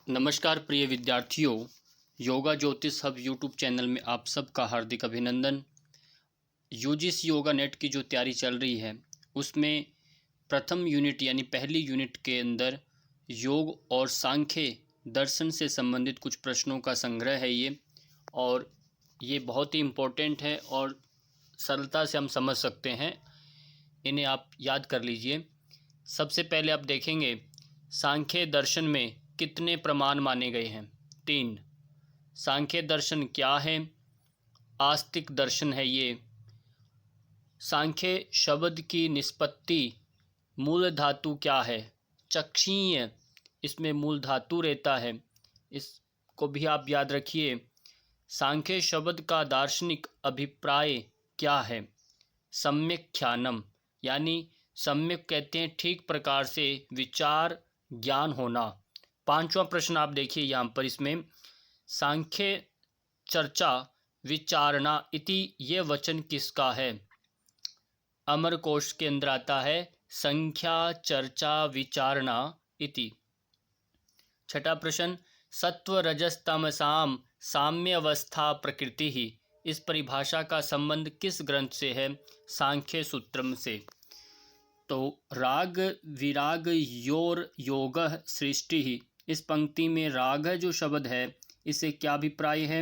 नमस्कार प्रिय विद्यार्थियों, योगा ज्योतिष हब यूट्यूब चैनल में आप सबका हार्दिक अभिनंदन। यूजीसी योगा नेट की जो तैयारी चल रही है उसमें प्रथम यूनिट यानी पहली यूनिट के अंदर योग और सांख्य दर्शन से संबंधित कुछ प्रश्नों का संग्रह है ये, और ये बहुत ही इम्पोर्टेंट है और सरलता से हम समझ सकते हैं। इन्हें आप याद कर लीजिए। सबसे पहले आप देखेंगे सांख्य दर्शन में कितने प्रमाण माने गए हैं। 3। सांख्य दर्शन क्या है? आस्तिक दर्शन है ये। सांख्य शब्द की निष्पत्ति मूल धातु क्या है? चक्षीय, इसमें मूल धातु रहता है, इसको भी आप याद रखिए। सांख्य शब्द का दार्शनिक अभिप्राय क्या है? सम्यक् यानी सम्यक कहते हैं ठीक प्रकार से विचार ज्ञान होना। 5वां प्रश्न आप देखिए यहाँ पर, इसमें सांख्य चर्चा विचारणा इति ये वचन किसका है? अमरकोश के अंदर आता है संख्या चर्चा विचारणा इति। 6ठा प्रश्न, सत्व रजस तमसाम साम्य अवस्था प्रकृति ही, इस परिभाषा का संबंध किस ग्रंथ से है? सांख्य सूत्रम से। तो राग विराग योर योग सृष्टि ही, इस पंक्ति में राग जो शब्द है इसे क्या अभिप्राय है?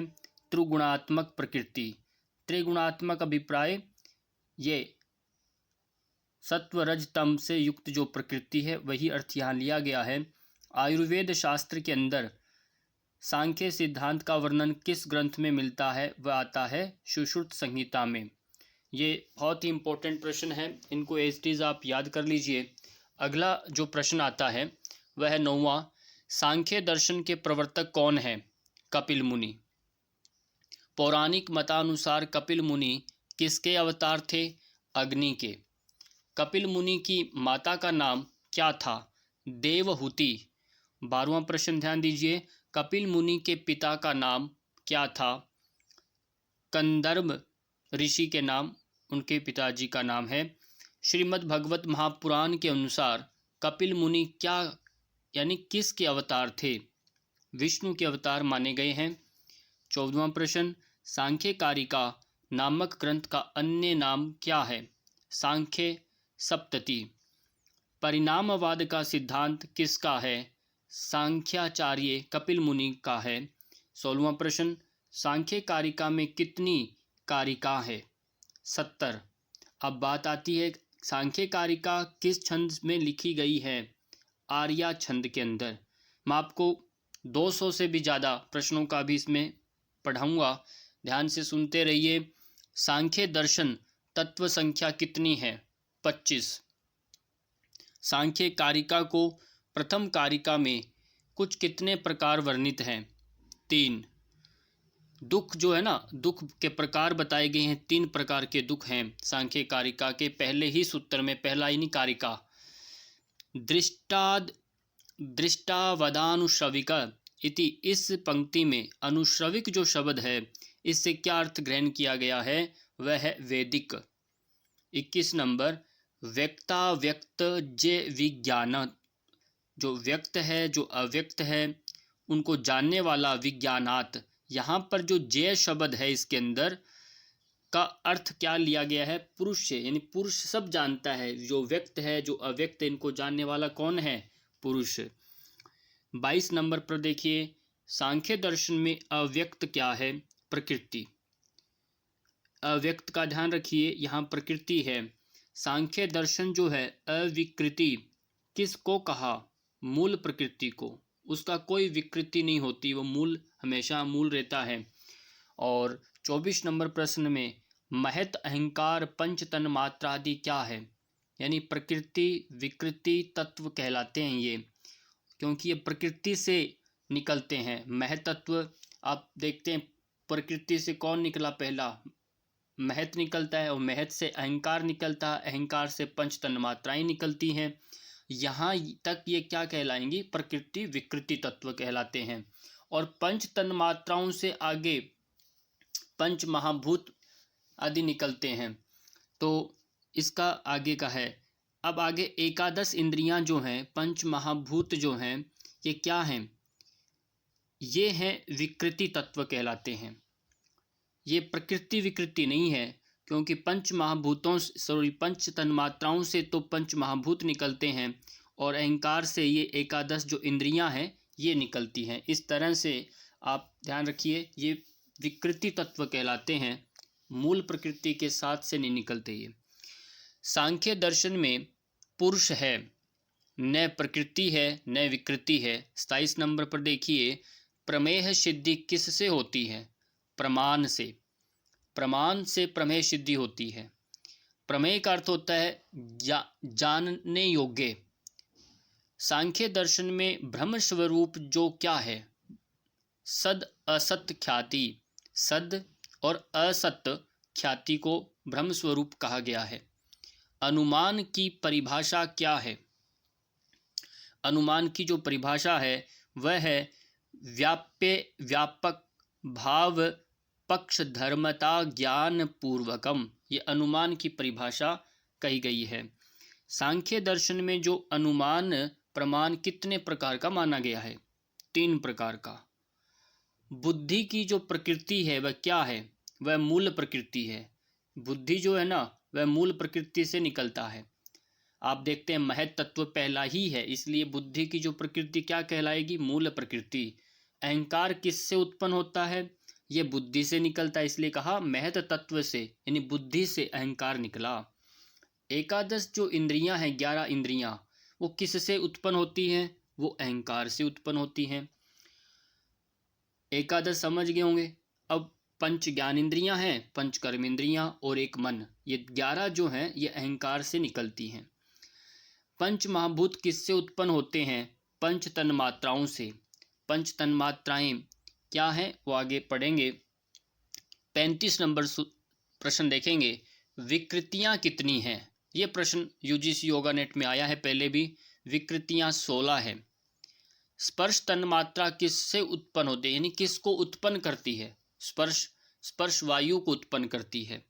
त्रिगुणात्मक प्रकृति। त्रिगुणात्मक अभिप्राय ये सत्व रज तम से युक्त जो प्रकृति है वही अर्थ यहाँ लिया गया है। आयुर्वेद शास्त्र के अंदर सांख्य सिद्धांत का वर्णन किस ग्रंथ में मिलता है? वह आता है सुश्रुत संहिता में। ये बहुत ही इम्पोर्टेंट प्रश्न है, इनको एज इट इज़ आप याद कर लीजिए। अगला जो प्रश्न आता है वह है 9वां, सांख्य दर्शन के प्रवर्तक कौन है? कपिल मुनि। पौराणिक मतानुसार कपिल मुनि किसके अवतार थे? अग्नि के। कपिल मुनि की माता का नाम क्या था? देवहूति। 12वां प्रश्न ध्यान दीजिए, कपिल मुनि के पिता का नाम क्या था? कंदर्प ऋषि के नाम उनके पिताजी का नाम है। श्रीमद् भगवत महापुराण के अनुसार कपिल मुनि क्या यानी किसके अवतार थे? विष्णु के अवतार माने गए हैं। 14वां प्रश्न, सांख्य कारिका नामक ग्रंथ का अन्य नाम क्या है? सांख्य सप्तति। परिणामवाद का सिद्धांत किसका है? सांख्याचार्य कपिल मुनि का है। 16वां प्रश्न, सांख्य कारिका में कितनी कारिका है? 70। अब बात आती है सांख्य कारिका किस छंद में लिखी गई है? आर्या छंद के अंदर। मैं आपको 200 से भी ज़्यादा प्रश्नों का भी इसमें पढ़ाऊँगा, ध्यान से सुनते रहिए। सांख्य दर्शन तत्व संख्या कितनी है? 25। सांख्य कारिका को प्रथम कारिका में कुछ कितने प्रकार वर्णित हैं? 3। दुख जो है ना, दुख के प्रकार बताए गए हैं। 3 प्रकार के दुख हैं सांख्य कारिका के पहले ही सूत्र में, पहला ही कारिका। दृष्टावदानुश्रविक इति, इस पंक्ति में अनुश्रविक जो शब्द है इससे क्या अर्थ ग्रहण किया गया है? वह है वैदिक। 21 नंबर, व्यक्ताव्यक्त जे विज्ञान, जो व्यक्त है जो अव्यक्त है उनको जानने वाला विज्ञानात। यहाँ पर जो जे शब्द है इसके अंदर का अर्थ क्या लिया गया है? पुरुष से, यानी पुरुष सब जानता है, जो व्यक्त है जो अव्यक्त है इनको जानने वाला कौन है? पुरुष। 22 नंबर पर देखिए, सांख्य दर्शन में अव्यक्त क्या है? प्रकृति। अव्यक्त का ध्यान रखिए, यहाँ प्रकृति है। सांख्य दर्शन जो है अविकृति किसको कहा? मूल प्रकृति को, उसका कोई विकृति नहीं होती, वो मूल हमेशा मूल रहता है। और 24 नंबर प्रश्न में महत अहंकार पंच तन मात्रादि क्या है? यानी प्रकृति विकृति तत्व कहलाते हैं ये, क्योंकि ये प्रकृति से निकलते हैं। महतत्व आप देखते हैं, प्रकृति से कौन निकला? पहला महत निकलता है, और महत से अहंकार निकलता है, अहंकार से पंच तन मात्राएं निकलती हैं। यहाँ तक ये क्या कहलाएंगी? प्रकृति विकृति तत्व कहलाते हैं। और पंच तन मात्राओं से आगे पंच महाभूत आदि निकलते हैं, तो इसका आगे का है। अब आगे एकादश इंद्रियां जो हैं, पंच महाभूत जो हैं, ये क्या हैं? ये हैं विकृति तत्व कहलाते हैं। ये प्रकृति विकृति नहीं है, क्योंकि पंच तन्मात्राओं से तो पंच महाभूत निकलते हैं और अहंकार से ये एकादश जो इंद्रियां हैं ये निकलती हैं। इस तरह से आप ध्यान रखिए, ये विकृति तत्व कहलाते हैं, मूल प्रकृति के साथ से नहीं निकलते। ये सांख्य दर्शन में पुरुष है, न प्रकृति है न विकृति है। 27 नंबर पर देखिए, प्रमेय सिद्धि किससे होती है? प्रमाण से। प्रमाण से प्रमेय सिद्धि होती है। प्रमेय का अर्थ होता है जानने योग्य। सांख्य दर्शन में ब्रह्म स्वरूप जो क्या है? सद असत ख्याति। सद और असत ख्याति को ब्रह्म स्वरूप कहा गया है। अनुमान की परिभाषा क्या है? अनुमान की जो परिभाषा है वह है व्यापक भाव पक्ष धर्मता ज्ञान पूर्वकम। ये अनुमान की परिभाषा कही गई है। सांख्य दर्शन में जो अनुमान प्रमाण कितने प्रकार का माना गया है? 3 प्रकार का। बुद्धि की जो प्रकृति है वह क्या है? वह मूल प्रकृति है। बुद्धि जो है ना वह मूल प्रकृति से निकलता है। आप देखते हैं महत तत्व पहला ही है, इसलिए बुद्धि की जो प्रकृति क्या कहलाएगी? मूल प्रकृति। अहंकार किससे उत्पन्न होता है? ये बुद्धि से निकलता है, इसलिए कहा महत तत्व से, यानी बुद्धि से अहंकार निकला। एकादश जो इंद्रियां हैं, 11 इंद्रियां, वो किससे उत्पन्न होती हैं? वो अहंकार से उत्पन्न होती हैं। एकादश समझ गए होंगे। अब पंच ज्ञान इंद्रियां हैं, पंच कर्म इंद्रियां और एक मन, ये 11 जो हैं ये अहंकार से निकलती हैं। पंच महाभूत किससे उत्पन्न होते हैं? पंच तन्मात्राओं से। पंच तन्मात्राएं क्या हैं वो आगे पढ़ेंगे। 35 नंबर प्रश्न देखेंगे, विकृतियां कितनी हैं? ये प्रश्न यूजीसी योगा नेट में आया है पहले भी। विकृतियां 16 है। स्पर्श तन्मात्रा किससे उत्पन्न होती है, यानी किसको उत्पन्न करती है? स्पर्श वायु को उत्पन्न करती है।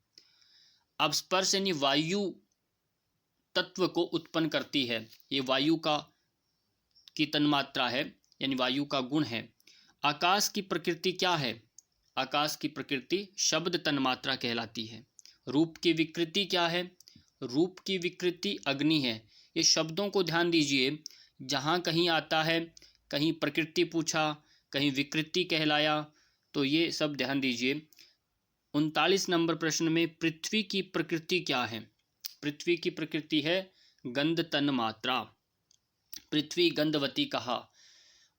अब स्पर्श यानी वायु तत्व को उत्पन्न करती है। ये वायु की तन्मात्रा है, यानी वायु का गुण है। आकाश की प्रकृति क्या है? आकाश की प्रकृति शब्द तन्मात्रा कहलाती है। रूप की विकृति क्या है? रूप की विकृति अग्नि है। ये शब्दों को ध्यान दीजिए, जहाँ कहीं आता है, कहीं प्रकृति पूछा, कहीं विकृति कहलाया, तो ये सब ध्यान दीजिए। 39 नंबर प्रश्न में पृथ्वी की प्रकृति क्या है? पृथ्वी की प्रकृति है गंध तन्मात्रा। पृथ्वी गंधवती कहा।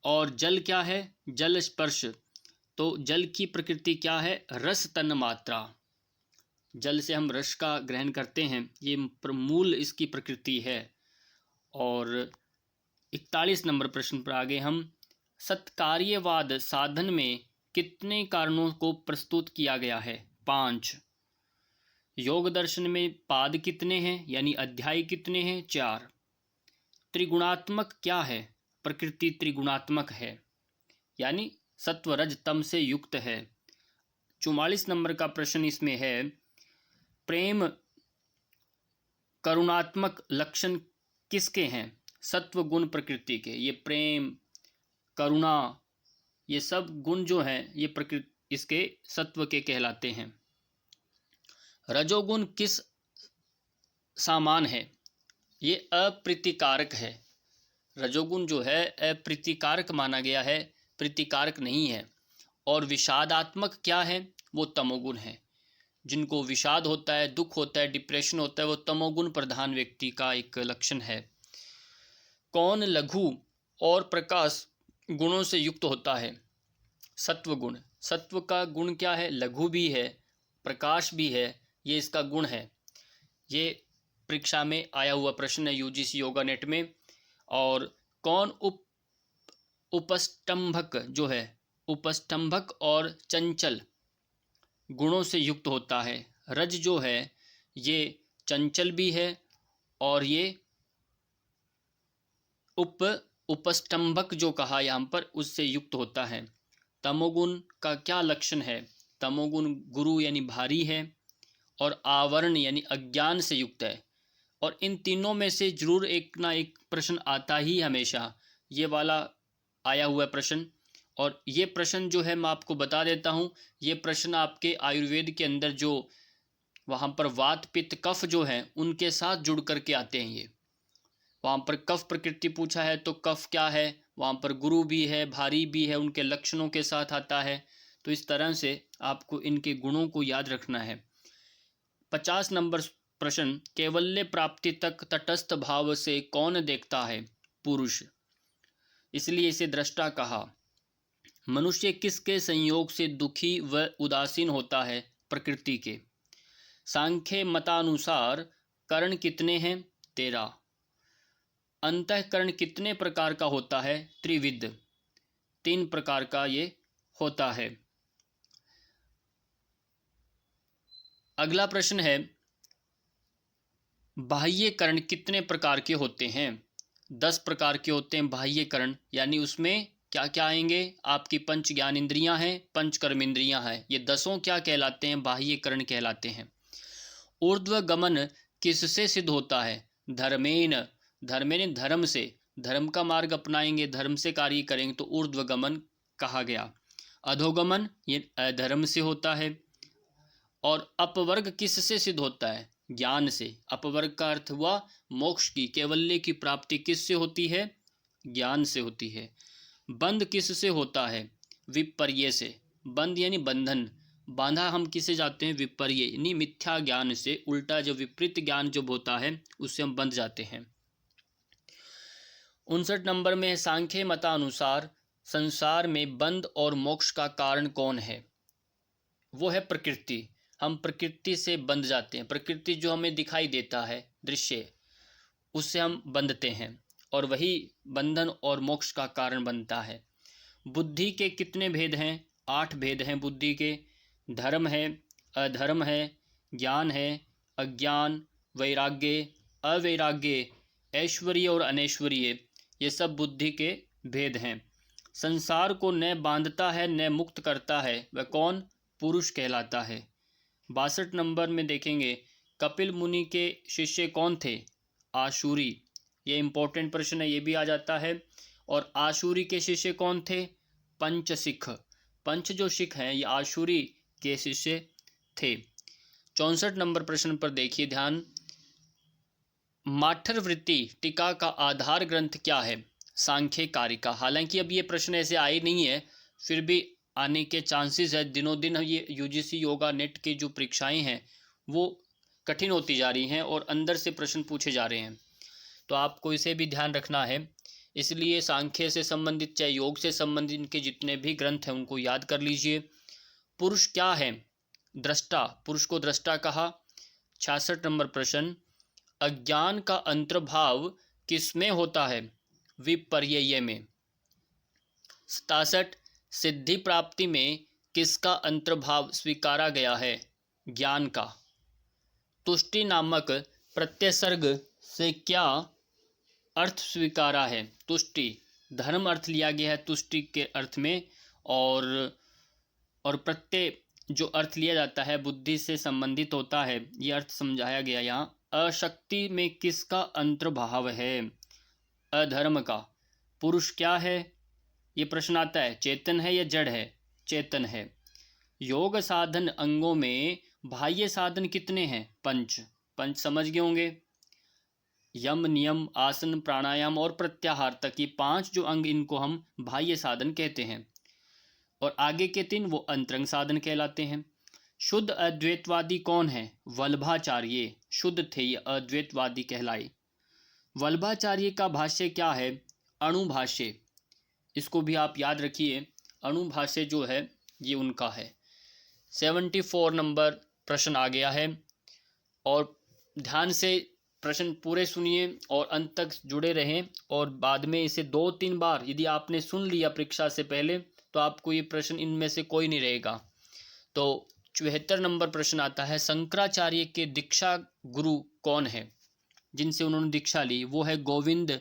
और जल क्या है? जल स्पर्श। तो जल की प्रकृति क्या है? रस तन्मात्रा। जल से हम रस का ग्रहण करते हैं, ये मूल इसकी प्रकृति है। और 41 नंबर प्रश्न पर आगे हम, सत्कार्यवाद साधन में कितने कारणों को प्रस्तुत किया गया है? 5। योग दर्शन में पाद कितने हैं, यानी अध्याय कितने हैं? 4। त्रिगुणात्मक क्या है? प्रकृति त्रिगुणात्मक है, यानी सत्व रज तम से युक्त है। 44 नंबर का प्रश्न इसमें है, प्रेम करुणात्मक लक्षण किसके हैं? सत्व गुण प्रकृति के। ये प्रेम करुणा ये सब गुण जो हैं ये प्रकृति इसके सत्व के कहलाते हैं। रजोगुण किस सामान है? ये अप्रीतिकारक है। रजोगुण जो है अप्रीतिकारक माना गया है, प्रीतिकारक नहीं है। और विषादात्मक क्या है? वो तमोगुण है। जिनको विषाद होता है, दुख होता है, डिप्रेशन होता है, वो तमोगुण प्रधान व्यक्ति का एक लक्षण है। कौन लघु और प्रकाश गुणों से युक्त होता है? सत्व गुण। सत्व का गुण क्या है? लघु भी है, प्रकाश भी है, ये इसका गुण है। ये परीक्षा में आया हुआ प्रश्न है यूजीसी योगा नेट में। और कौन उपस्तंभक जो है, उपस्तंभक और चंचल गुणों से युक्त होता है? रज जो है ये चंचल भी है और ये उपस्तंभक जो कहा यहाँ पर उससे युक्त होता है। तमोगुण का क्या लक्षण है? तमोगुण गुरु यानी भारी है और आवरण यानी अज्ञान से युक्त है। और इन तीनों में से जरूर एक ना एक प्रश्न आता ही हमेशा, ये वाला आया हुआ प्रश्न। और ये प्रश्न जो है मैं आपको बता देता हूँ, ये प्रश्न आपके आयुर्वेद के अंदर जो वहाँ पर वात पित्त कफ जो है उनके साथ जुड़ करके आते हैं। ये वहाँ पर कफ प्रकृति पूछा है तो कफ क्या है, वहाँ पर गुरु भी है, भारी भी है, उनके लक्षणों के साथ आता है। तो इस तरह से आपको इनके गुणों को याद रखना है। 50 नंबर प्रश्न, कैवल्य प्राप्ति तक तटस्थ भाव से कौन देखता है? पुरुष, इसलिए इसे दृष्टा कहा। मनुष्य किसके संयोग से दुखी व उदासीन होता है? प्रकृति के। सांख्य मतानुसार कर्ण कितने हैं? 13। अंतःकरण कितने प्रकार का होता है? त्रिविध, 3 प्रकार का ये होता है। अगला प्रश्न है, बाह्य कर्ण कितने प्रकार के होते हैं? 10 प्रकार के होते हैं बाह्य कर्ण, यानी उसमें क्या क्या आएंगे? आपकी पंच ज्ञान इंद्रियां हैं, पंच कर्म इंद्रियां हैं, ये 10 क्या कहलाते हैं? बाह्य कर्ण कहलाते हैं। ऊर्ध्व गमन किससे सिद्ध होता है? धर्मेन, धर्मेन धर्म से, धर्म का मार्ग अपनाएंगे, धर्म से कार्य करेंगे तो ऊर्ध्व गमन कहा गया। अधोगमन ये अधर्म से होता है। और अपवर्ग किससे सिद्ध होता है? ज्ञान से। अपवर्ग का अर्थ हुआ मोक्ष की, कैवल्य की प्राप्ति किससे होती है? ज्ञान से होती है। बंध किससे होता है? विपर्य से। बंध यानी बंधन, बांधा हम किसे जाते हैं? विपर्य यानी मिथ्या ज्ञान से, उल्टा जो विपरीत ज्ञान जब होता है उससे हम बंध जाते हैं। 59 नंबर में सांख्य मतानुसार संसार में बंध और मोक्ष का कारण कौन है? वो है प्रकृति। हम प्रकृति से बंध जाते हैं, प्रकृति जो हमें दिखाई देता है दृश्य, उससे हम बंधते हैं और वही बंधन और मोक्ष का कारण बनता है। बुद्धि के कितने भेद हैं? 8 भेद हैं बुद्धि के। धर्म है, अधर्म है, ज्ञान है, अज्ञान, वैराग्य, अवैराग्य, ऐश्वर्य और अनैश्वर्य, ये सब बुद्धि के भेद हैं। संसार को न बांधता है न मुक्त करता है, वह कौन? पुरुष कहलाता है। 62 नंबर में देखेंगे, कपिल मुनि के शिष्य कौन थे? आशुरी। ये इंपॉर्टेंट प्रश्न है, ये भी आ जाता है। और आशुरी के शिष्य कौन थे? पंचशिख। पंच जो शिख हैं ये आशुरी के शिष्य थे। 64 नंबर प्रश्न पर देखिए ध्यान, माठर वृत्ति टीका का आधार ग्रंथ क्या है? सांख्य कारिका। हालांकि अब ये प्रश्न ऐसे आए नहीं है, फिर भी आने के चांसेस है। दिनों दिन ये यूजीसी योगा नेट की जो परीक्षाएं हैं वो कठिन होती जा रही हैं और अंदर से प्रश्न पूछे जा रहे हैं, तो आपको इसे भी ध्यान रखना है। इसलिए सांख्य से संबंधित चाहे योग से संबंधित इनके जितने भी ग्रंथ हैं उनको याद कर लीजिए। पुरुष क्या है? दृष्टा। पुरुष को दृष्टा कहा। 66 नंबर प्रश्न, अज्ञान का अंतर्भाव किसमें होता है? विपर्यय में। 67, सिद्धि प्राप्ति में किसका अंतर्भाव स्वीकारा गया है? ज्ञान का। तुष्टि नामक प्रत्यसर्ग से क्या अर्थ स्वीकारा है? तुष्टि, धर्म अर्थ लिया गया है तुष्टि के अर्थ में, और प्रत्यय जो अर्थ लिया जाता है बुद्धि से संबंधित होता है, ये अर्थ समझाया गया यहाँ। अशक्ति में किसका अंतर्भाव है? अधर्म का। पुरुष क्या है? ये प्रश्न आता है, चेतन है या जड़ है? चेतन है। योग साधन अंगों में बाह्य साधन कितने हैं? 5। 5 समझ गए होंगे। यम, नियम, आसन, प्राणायाम और प्रत्याहार तक, ये 5 जो अंग, इनको हम बाह्य साधन कहते हैं। और आगे के 3 वो अंतरंग साधन कहलाते हैं। शुद्ध अद्वैतवादी कौन है? वल्लभाचार्य। शुद्ध थे ये, अद्वैतवादी कहलाए। वल्लभाचार्य का भाष्य क्या है? अणुभाष्य। इसको भी आप याद रखिए, अणुभाष्य जो है ये उनका है। 74 नंबर प्रश्न आ गया है और ध्यान से प्रश्न पूरे सुनिए और अंत तक जुड़े रहें, और बाद में इसे 2-3 बार यदि आपने सुन लिया परीक्षा से पहले तो आपको ये प्रश्न इनमें से कोई नहीं रहेगा। तो 74 नंबर प्रश्न आता है, शंकराचार्य के दीक्षा गुरु कौन है? जिनसे उन्होंने दीक्षा ली वो है गोविंद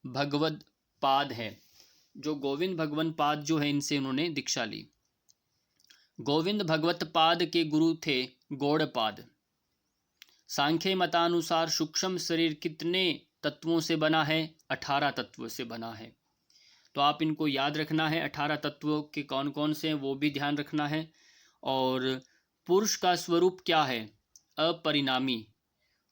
भगवद पाद है। जो गोविंद भगवत पाद जो है इनसे उन्होंने दीक्षा ली। गोविंद भगवत पाद के गुरु थे गौड़पाद। सांख्य मतानुसार सूक्ष्म शरीर कितने तत्वों से बना है? 18 तत्वों से बना है। तो आप इनको याद रखना है। 18 तत्वों के कौन कौन से हैं वो भी ध्यान रखना है। और पुरुष का स्वरूप क्या है? अपरिणामी,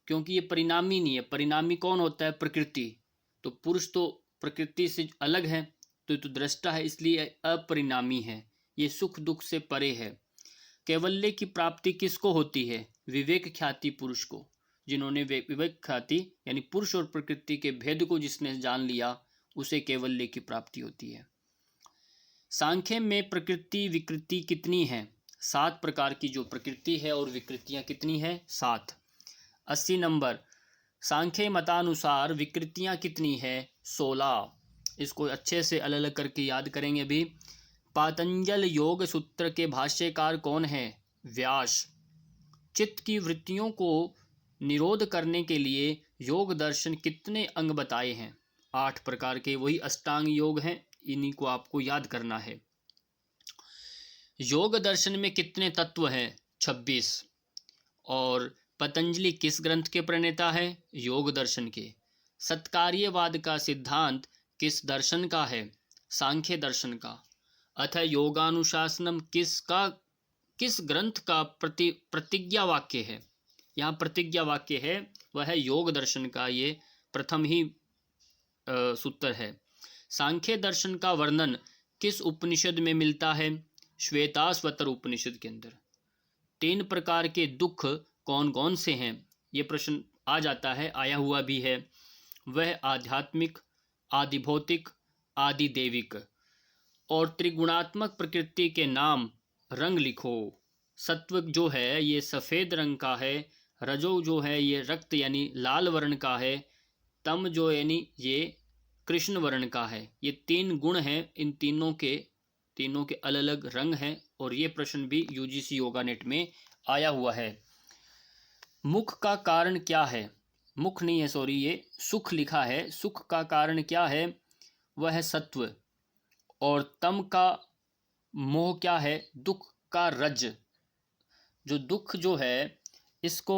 क्योंकि ये परिणामी नहीं है। परिणामी कौन होता है? प्रकृति। तो पुरुष तो प्रकृति से अलग है, तो ये तो दृष्टा है, इसलिए अपरिणामी है। ये सुख दुख से परे है। कैवल्य की प्राप्ति किसको होती है? विवेक ख्याति पुरुष को। जिन्होंने विवेक ख्याति यानी पुरुष और प्रकृति के भेद को जिसने जान लिया, उसे कैवल्य की प्राप्ति होती है। सांख्य में प्रकृति विकृति कितनी है? 7 प्रकार की जो प्रकृति है और विकृतियां कितनी है? 7। 80 नंबर, सांख्य मतानुसार विकृतियां कितनी है? 16। इसको अच्छे से अलग अलग करके याद करेंगे भी। पातंजल योग सूत्र के भाष्यकार कौन है? व्यास। चित्त की वृत्तियों को निरोध करने के लिए योग दर्शन कितने अंग बताए हैं? 8 प्रकार के, वही अष्टांग योग हैं, इन्हीं को आपको याद करना है। योग दर्शन में कितने तत्व हैं? 26। और पतंजलि किस ग्रंथ के प्रणेता है? योग दर्शन के। सत्कार्यवाद का सिद्धांत किस दर्शन का है? सांख्य दर्शन का। अथ योगानुशासनम किस ग्रंथ का प्रतिज्ञा वाक्य है? यहाँ प्रतिज्ञा वाक्य है वह है योग दर्शन का, ये प्रथम ही सूत्र है। सांख्य दर्शन का वर्णन किस उपनिषद में मिलता है? श्वेताश्वतर उपनिषद के अंदर। 3 प्रकार के दुख कौन कौन से हैं? ये प्रश्न आ जाता है, आया हुआ भी है। वह आध्यात्मिक, आदिभौतिक, आदिदेविक। और त्रिगुणात्मक प्रकृति के नाम रंग लिखो। सत्व जो है ये सफ़ेद रंग का है, रजो जो है ये रक्त यानी लाल वर्ण का है, तम जो यानी ये कृष्ण वर्ण का है। ये 3 गुण हैं, इन तीनों के अलग अलग रंग हैं। और ये प्रश्न भी यूजीसी योगा नेट में आया हुआ है। मुख का कारण क्या है? मुख नहीं है, सॉरी, ये सुख लिखा है। सुख का कारण क्या है? वह है सत्व। और तम का मोह क्या है? दुख का रज। जो दुख जो है इसको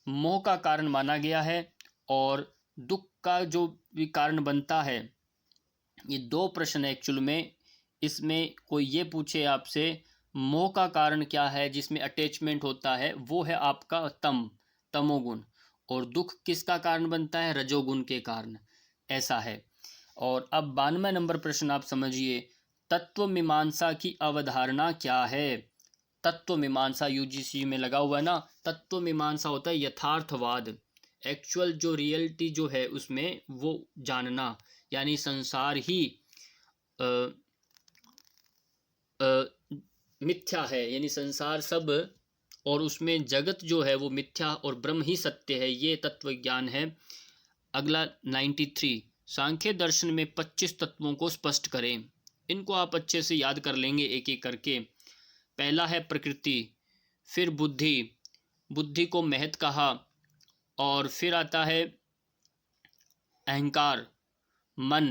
मोह का कारण माना गया है। और दुख का जो भी कारण बनता है, ये 2 प्रश्न है एक्चुअल में। इसमें कोई ये पूछे आपसे मोह का कारण क्या है जिसमें अटैचमेंट होता है, वो है आपका तमोगुण। और दुख किसका कारण बनता है? रजोगुण के कारण, ऐसा है। और अब 92 नंबर प्रश्न आप समझिए, तत्व मीमांसा की अवधारणा क्या है? तत्व मीमांसा यूजीसी में लगा हुआ है ना। तत्व मीमांसा होता है यथार्थवाद, एक्चुअल जो रियलिटी जो है उसमें वो जानना, यानी संसार ही मिथ्या है, यानी संसार सब और उसमें जगत जो है वो मिथ्या और ब्रह्म ही सत्य है, ये तत्व ज्ञान है। अगला 93, सांख्य दर्शन में 25 तत्वों को स्पष्ट करें। इनको आप अच्छे से याद कर लेंगे एक एक करके। पहला है प्रकृति, फिर बुद्धि को महत कहा। और फिर आता है अहंकार, मन,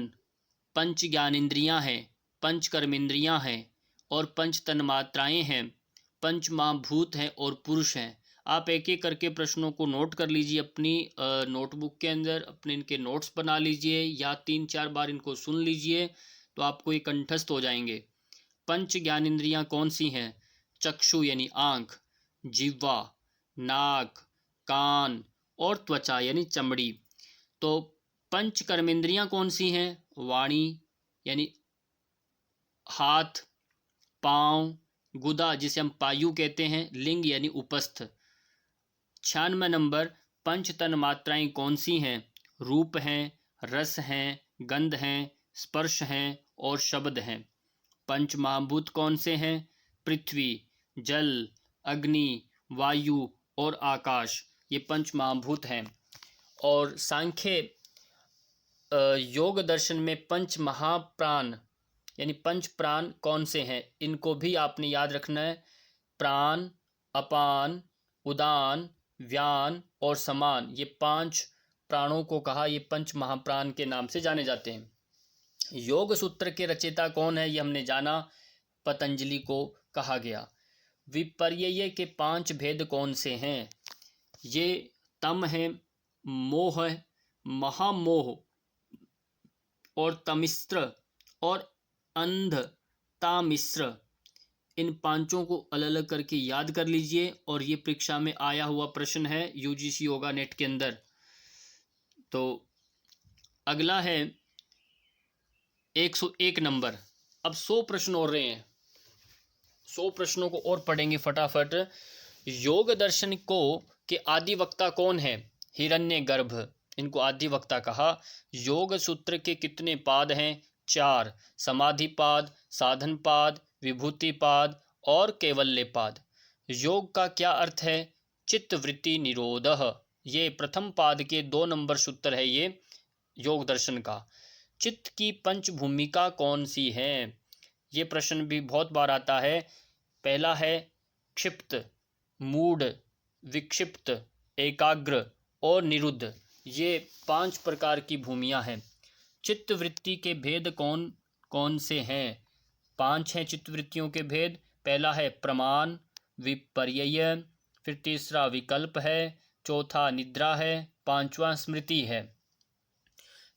पंच ज्ञानेंद्रियां हैं, पंच कर्मेंद्रियां हैं और पंच तन्मात्राएं हैं, पंच महाभूत हैं और पुरुष हैं। आप एक एक करके प्रश्नों को नोट कर लीजिए अपनी नोटबुक के अंदर, अपने इनके नोट्स बना लीजिए या 3-4 बार इनको सुन लीजिए तो आपको ये कंठस्थ हो जाएंगे। पंच ज्ञानेंद्रियां कौन सी हैं? चक्षु यानी आँख, जिह्वा, नाक, कान और त्वचा यानी चमड़ी। तो पंच कर्मेंद्रियां कौन सी हैं? वाणी यानी हाथ, पाँव, गुदा जिसे हम पायु कहते हैं, लिंग यानी उपस्थ। 96 नंबर, पंच तन मात्राएं कौन सी हैं? रूप हैं, रस हैं, गंध हैं, स्पर्श हैं और शब्द हैं। पंच महाभूत कौन से हैं? पृथ्वी, जल, अग्नि, वायु और आकाश, ये पंच महाभूत हैं। और सांख्य योग दर्शन में पंच महाप्राण यानी पंच प्राण कौन से हैं? इनको भी आपने याद रखना है। प्राण, अपान, उदान, व्यान और समान, ये 5 प्राणों को कहा, ये पंच महाप्राण के नाम से जाने जाते हैं। योग सूत्र के रचयिता कौन है? ये हमने जाना, पतंजलि को कहा गया। विपर्यय के 5 भेद कौन से हैं? ये तम है, मोह है, महामोह, और तमिश्र और अंधतामिश्र, इन पांचों को अलग अलग करके याद कर लीजिए। और ये परीक्षा में आया हुआ प्रश्न है यूजीसी योगा नेट के अंदर। तो अगला है 101 नंबर। अब 100 प्रश्न और रहे हैं, 100 प्रश्नों को और पढ़ेंगे फटाफट। योग दर्शन को के आदिवक्ता कौन है? हिरण्यगर्भ, इनको आदिवक्ता कहा। योग सूत्र के कितने पाद हैं? 4। समाधिपाद, साधनपाद, विभूतिपाद और कैवल्यपाद। योग का क्या अर्थ है? चित्तवृत्ति निरोधः। ये प्रथम पाद के 2 नंबर सूत्र है ये योग दर्शन का। चित्त की पंच भूमिका कौन सी है? ये प्रश्न भी बहुत बार आता है। पहला है क्षिप्त, मूढ़, विक्षिप्त, एकाग्र और निरुद्ध। ये 5 प्रकार की भूमियां हैं। चित्तवृत्ति के भेद कौन कौन से हैं? 5 हैं चित्तवृत्तियों के भेद। पहला है प्रमाण, विपर्यय, फिर तीसरा विकल्प है, चौथा निद्रा है, पांचवा स्मृति है।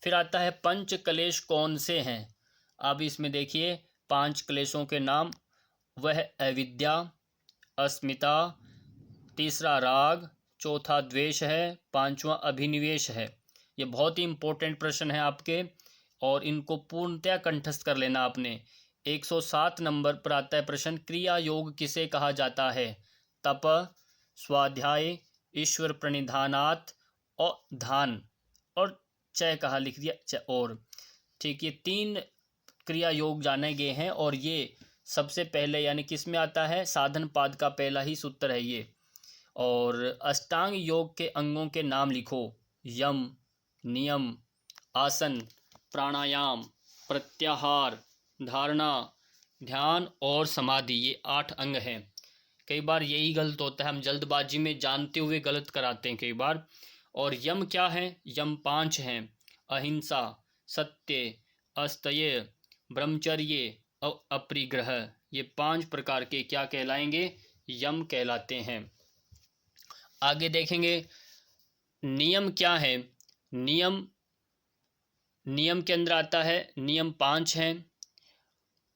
फिर आता है पंच क्लेश कौन से हैं? अब इसमें देखिए 5 क्लेशों के नाम। वह अविद्या, अस्मिता, तीसरा राग, चौथा द्वेष है, पांचवा अभिनिवेश है। ये बहुत ही इंपॉर्टेंट प्रश्न है आपके और इनको पूर्णतया कंठस्थ कर लेना आपने। 107 नंबर पर आता है प्रश्न, क्रिया योग किसे कहा जाता है? तप, स्वाध्याय, ईश्वर प्रणिधानात् और ध्यान और चय कहा लिख दिया और। ठीक, ये 3 क्रिया योग जाने गए हैं और ये सबसे पहले यानी किस में आता है? साधन पाद का पहला ही सूत्र है ये। और अष्टांग योग के अंगों के नाम लिखो। यम, नियम, आसन, प्राणायाम, प्रत्याहार, धारणा, ध्यान और समाधि, ये 8 अंग हैं। कई बार यही गलत होता है, हम जल्दबाजी में जानते हुए गलत कराते हैं कई बार। और यम क्या है? यम 5 हैं। अहिंसा, सत्य, अस्तेय, ब्रह्मचर्य और अपरिग्रह, ये 5 प्रकार के क्या कहलाएंगे? यम कहलाते हैं। आगे देखेंगे नियम क्या है। नियम के अंदर आता है, नियम 5 हैं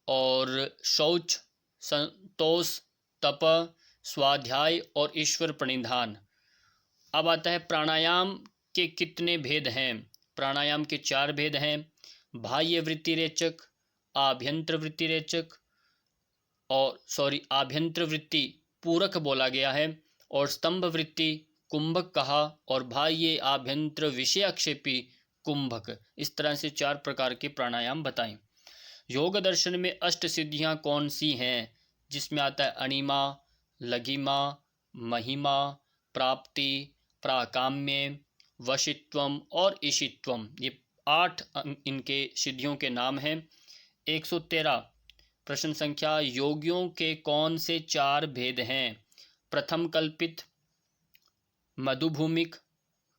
और शौच, संतोष, तप, स्वाध्याय और ईश्वर प्रणिधान। अब आता है प्राणायाम के कितने भेद हैं? प्राणायाम के 4 भेद हैं। बाह्य वृत्ति रेचक, आभ्यंतर वृत्ति रेचक और आभ्यंतर वृत्ति पूरक बोला गया है और स्तंभ वृत्ति कुंभक कहा और बाह्य आभ्यंतर विषयाक्षेपी कुंभक। इस तरह से 4 प्रकार के प्राणायाम बताएं। योग दर्शन में अष्ट सिद्धियां कौन सी हैं? जिसमें आता है अणिमा, लघिमा, महिमा, प्राप्ति, प्राकाम्य, वशित्वम और ईशित्वम, ये 8 इनके सिद्धियों के नाम हैं। 113 प्रश्न संख्या, योगियों के कौन से 4 भेद हैं? प्रथम कल्पित, मधुभूमिक,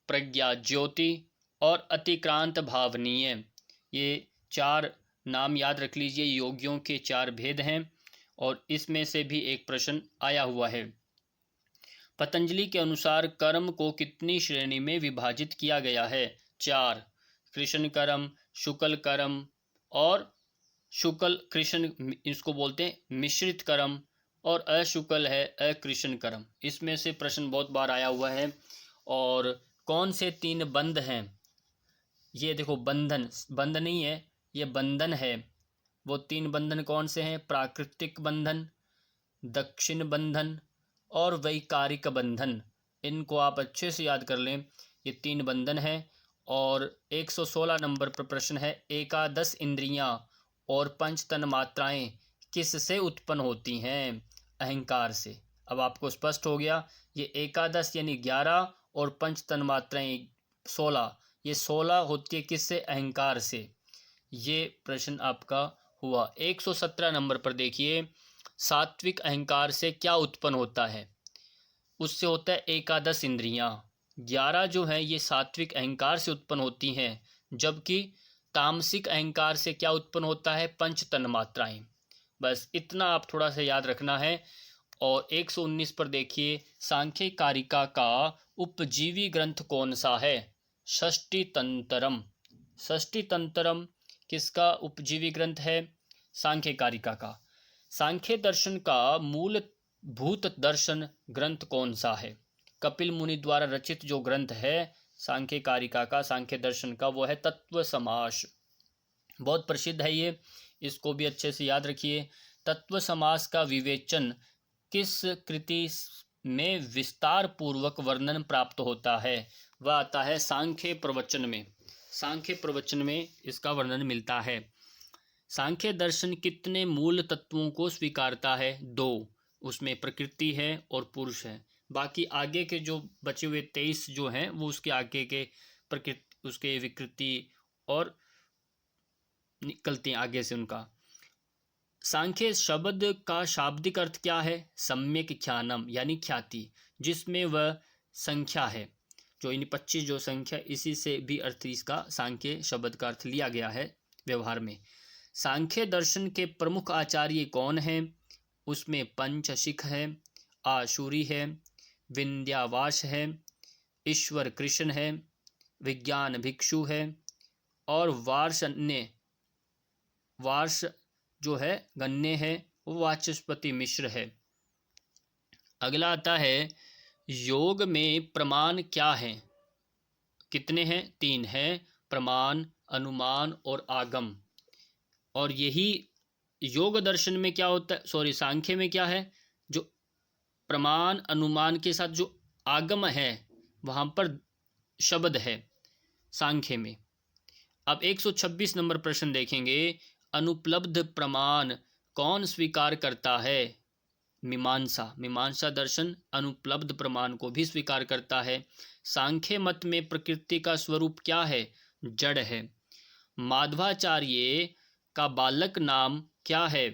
प्रज्ञा ज्योति और अतिक्रांत भावनीय। ये 4 नाम याद रख लीजिए। योगियों के 4 भेद हैं और इसमें से भी एक प्रश्न आया हुआ है। पतंजलि के अनुसार कर्म को कितनी श्रेणी में विभाजित किया गया है? 4। कृष्ण कर्म, शुक्ल कर्म और शुक्ल कृष्ण, इसको बोलते हैं मिश्रित कर्म, और अशुक्ल है अकृष्ण कर्म। इसमें से प्रश्न बहुत बार आया हुआ है। और कौन से 3 बंध हैं? ये देखो बंधन, बंध नहीं है ये बंधन है। वो 3 बंधन कौन से हैं? प्राकृतिक बंधन, दक्षिण बंधन और वैकारिक बंधन। इनको आप अच्छे से याद कर लें, ये 3 बंधन हैं। और 116 नंबर पर प्रश्न है, एकादश इंद्रियां और पंच तन मात्राएं किससे उत्पन्न होती हैं? अहंकार से। अब आपको स्पष्ट हो गया, ये एकादश यानी 11 और पंच तन मात्राएं 16, ये 16 होती है किससे? अहंकार से। ये प्रश्न आपका हुआ। 117 नंबर पर देखिए, सात्विक अहंकार से क्या उत्पन्न होता है? उससे होता है एकादश इंद्रियां। 11 जो है ये सात्विक अहंकार से उत्पन्न होती हैं, जबकि तामसिक अहंकार से क्या उत्पन्न होता है? पंच तन मात्राएं। बस इतना आप थोड़ा सा याद रखना है। और 119 पर देखिए, सांख्य कारिका का उपजीवी ग्रंथ कौन सा है? षष्टि तंत्रम। षष्टि तंत्रम किसका उपजीवी ग्रंथ है? सांख्य कारिका का। सांख्य दर्शन का मूल भूत दर्शन ग्रंथ कौन सा है? कपिल मुनि द्वारा रचित जो ग्रंथ है सांख्य कारिका का, सांख्य दर्शन का, वो है तत्व समास। बहुत प्रसिद्ध है ये, इसको भी अच्छे से याद रखिए। तत्व समास का विवेचन किस कृति में विस्तार पूर्वक वर्णन प्राप्त होता है? वह आता है सांख्य प्रवचन में। सांख्य प्रवचन में इसका वर्णन मिलता है। सांख्य दर्शन कितने मूल तत्वों को स्वीकारता है? 2। उसमें प्रकृति है और पुरुष है। बाकी आगे के जो बचे हुए 23 जो हैं वो उसके आगे के प्रकृति, उसके विकृति और निकलते हैं आगे से उनका। सांख्य शब्द का शाब्दिक अर्थ क्या है? सम्यक ख्यानम, यानी ख्याति, जिसमें वह संख्या है। जो इन 25 जो संख्या, इसी से भी अर्थ इसका सांख्य शब्द का अर्थ लिया गया है व्यवहार में। सांख्य दर्शन के प्रमुख आचार्य कौन हैं? उसमें पंचशिख है, आशुरी है, विंध्यावास है, ईश्वर कृष्ण है, विज्ञान भिक्षु है और वार्ष जो है गन्ने है, वो वाचस्पति मिश्र है। अगला आता है योग में प्रमाण क्या है? कितने हैं? 3 हैं, प्रमाण, अनुमान और आगम। और यही योग दर्शन में क्या होता है, सांख्य में क्या है? जो प्रमाण अनुमान के साथ जो आगम है वहाँ पर शब्द है सांख्य में। अब 126 नंबर प्रश्न देखेंगे। अनुपलब्ध प्रमाण कौन स्वीकार करता है? मीमांसा दर्शन अनुपलब्ध प्रमाण को भी स्वीकार करता है। सांख्य मत में प्रकृति का स्वरूप क्या है? जड़ है। माध्वाचार्य का बालक नाम क्या है?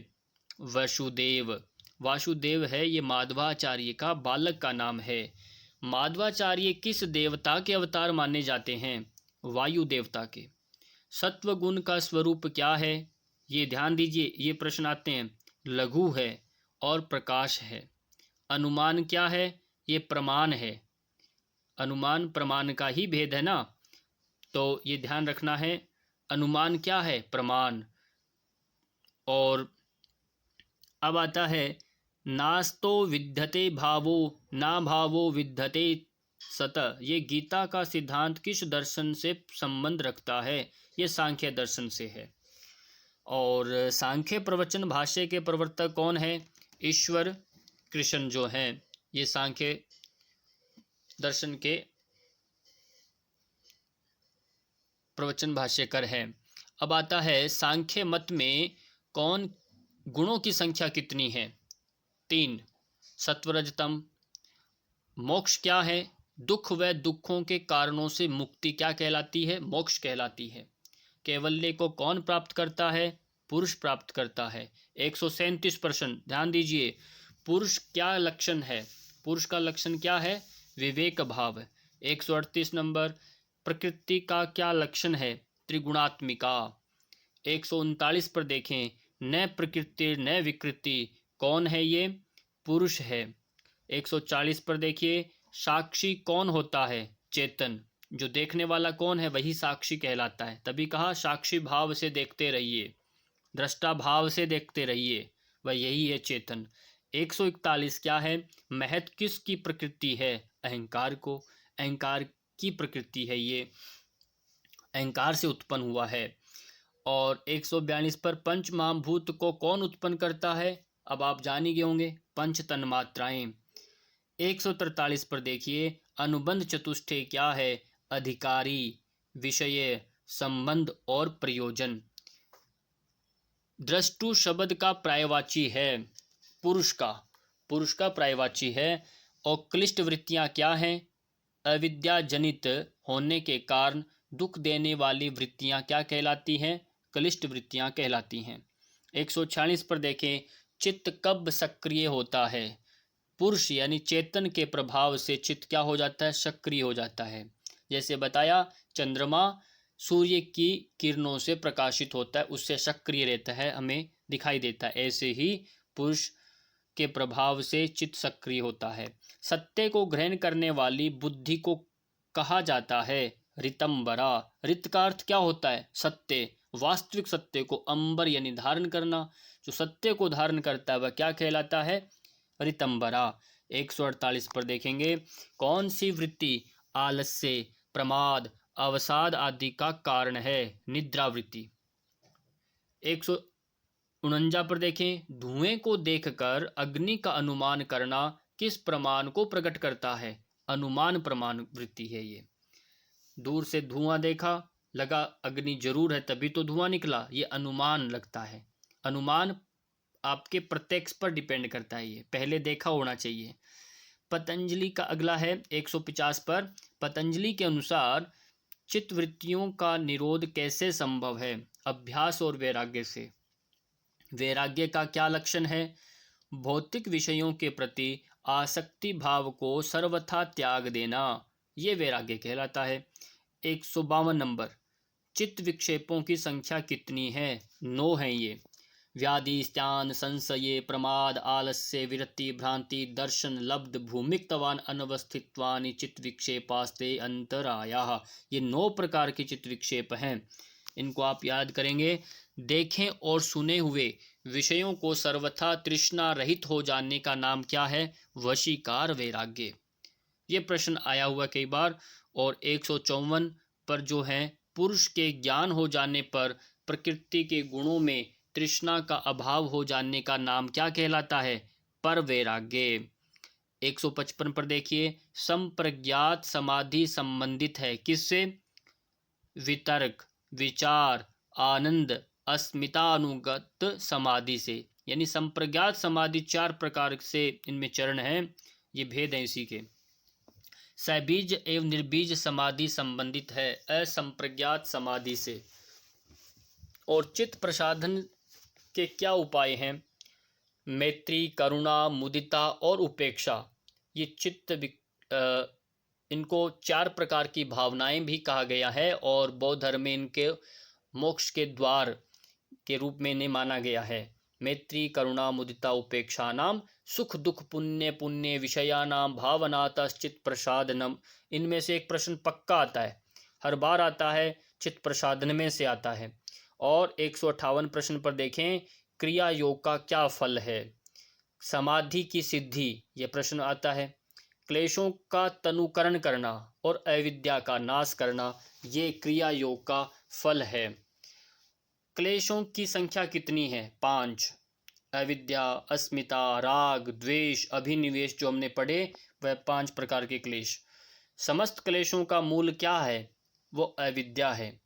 वासुदेव है ये माध्वाचार्य का बालक का नाम है। माध्वाचार्य किस देवता के अवतार माने जाते हैं? वायु देवता के। सत्व गुण का स्वरूप क्या है? ये ध्यान दीजिए, ये प्रश्न आते हैं। लघु है और प्रकाश है। अनुमान क्या है? ये प्रमाण है। अनुमान प्रमाण का ही भेद है ना, तो ये ध्यान रखना है। अनुमान क्या है? प्रमाण। और अब आता है नास्तो विद्यते भावो ना भावो विद्यते सत। ये गीता का सिद्धांत किस दर्शन से संबंध रखता है? ये सांख्य दर्शन से है। और सांख्य प्रवचन भाष्य के प्रवर्तक कौन है? ईश्वर कृष्ण जो हैं, ये सांख्य दर्शन के प्रवचन भाष्यकर हैं। अब आता है सांख्य मत में कौन गुणों की संख्या कितनी है? 3। सत्वरजतम। मोक्ष क्या है? दुख व दुखों के कारणों से मुक्ति क्या कहलाती है? मोक्ष कहलाती है। कैवल्य को कौन प्राप्त करता है? पुरुष प्राप्त करता है। 137 प्रश्न ध्यान दीजिए। पुरुष क्या लक्षण है? पुरुष का लक्षण क्या है? विवेक भाव। 138 नंबर प्रकृति का क्या लक्षण है? त्रिगुणात्मिका। 139 पर देखें, न प्रकृति न विकृति, कौन है ये? पुरुष है। 140 पर देखिए, साक्षी कौन होता है? चेतन। जो देखने वाला कौन है? वही साक्षी कहलाता है। तभी कहा साक्षी भाव से देखते रहिए, दृष्टा भाव से देखते रहिए, वह यही है चेतन। 141 क्या है? महत किसकी प्रकृति है? अहंकार को। अहंकार की प्रकृति है ये, अहंकार से उत्पन्न हुआ है। और 142 पर पंच महाभूत को कौन उत्पन्न करता है? अब आप जान ही गए होंगे, पंच तन्मात्राएं। 143 पर देखिए, अनुबंध चतुष्टय क्या है? अधिकारी, विषय, संबंध और प्रयोजन। दृष्टु शब्द का पर्यायवाची है पुरुष का पर्यायवाची है। और क्लिष्ट वृत्तियां क्या हैं? अविद्या जनित होने के कारण दुख देने वाली वृत्तियां क्या कहलाती हैं? क्लिष्ट वृत्तियां कहलाती हैं। 146 पर देखें, चित्त कब सक्रिय होता है? पुरुष यानी चेतन के प्रभाव से चित्त क्या हो जाता है? सक्रिय हो जाता है। जैसे बताया, चंद्रमा सूर्य की किरणों से प्रकाशित होता है, उससे सक्रिय रहता है, हमें दिखाई देता है। ऐसे ही पुरुष के प्रभाव से चित्त सक्रिय होता है। सत्य को ग्रहण करने वाली बुद्धि को कहा जाता है रितंबरा। रित का अर्थ क्या होता है? सत्य, वास्तविक सत्य को अंबर यानी धारण करना, जो सत्य को धारण करता है वह क्या कहलाता है? ऋतंबरा। 148 पर देखेंगे, कौन सी वृत्ति आलस्य, प्रमाद, अवसाद आदि का कारण है? निद्रावृत्ति। 149 पर देखें, धुएं को देखकर अग्नि का अनुमान करना किस प्रमाण को प्रकट करता है? अनुमान प्रमाण वृत्ति है ये। दूर से धुआं देखा, लगा अग्नि जरूर है तभी तो धुआं निकला, ये अनुमान लगता है। अनुमान आपके प्रत्यक्ष पर डिपेंड करता है, ये पहले देखा होना चाहिए। पतंजलि का अगला है 150 पर, पतंजलि के अनुसार चित्तवृत्तियों का निरोध कैसे संभव है? अभ्यास और वैराग्य से। वैराग्य का क्या लक्षण है? भौतिक विषयों के प्रति आसक्ति भाव को सर्वथा त्याग देना, ये वैराग्य कहलाता है। 152 नंबर, चित्त विक्षेपों की संख्या कितनी है? 9 हैं ये। व्याधि, स्त्यान, संशये, प्रमाद, आलस्य, विरक्ति, भ्रांति, दर्शन, लब्ध, भूमिक्तवान, अनवस्थितवानि चित्त विक्षेपास्ते अंतरायाः। ये 9 प्रकार के चित्त विक्षेप हैं, इनको आप याद करेंगे। देखें और सुने हुए विषयों को सर्वथा तृष्णा रहित हो जाने का नाम क्या है? वशीकार वैराग्य। ये प्रश्न आया हुआ कई बार। और 154 पर जो है, पुरुष के ज्ञान हो जाने पर प्रकृति के गुणों में तृष्णा का अभाव हो जाने का नाम क्या कहलाता है? पर वैराग्य। 155 पर देखिए, संप्रज्ञात समाधि संबंधित है किससे? वितर्क, विचार, आनंद, अस्मितानुगत समाधि से। यानी संप्रज्ञात समाधि 4 प्रकार से इनमें चरण हैं, ये भेद हैं इसी के। सबीज एवं निर्बीज समाधि संबंधित है असंप्रज्ञात समाधि से। और चित्त प्रसाधन के क्या उपाय हैं? मैत्री, करुणा, मुदिता और उपेक्षा। ये चित्त इनको 4 प्रकार की भावनाएं भी कहा गया है और बौद्ध धर्म में इनके मोक्ष के द्वार के रूप में इन्हें माना गया है। मैत्री, करुणा, मुदिता, उपेक्षा नाम सुख दुख पुण्य पुण्य विषयानाम भावनातश्चित्त प्रसादनम। इनमें से एक प्रश्न पक्का आता है, हर बार आता है, चित्त प्रसादन में से आता है। और 158 प्रश्न पर देखें, क्रिया योग का क्या फल है? समाधि की सिद्धि, ये प्रश्न आता है। क्लेशों का तनुकरण करना और अविद्या का नाश करना, ये क्रिया योग का फल है। क्लेशों की संख्या कितनी है? 5। अविद्या, अस्मिता, राग, द्वेष, अभिनिवेश जो हमने पढ़े वह 5 प्रकार के क्लेश। समस्त क्लेशों का मूल क्या है? वो अविद्या है।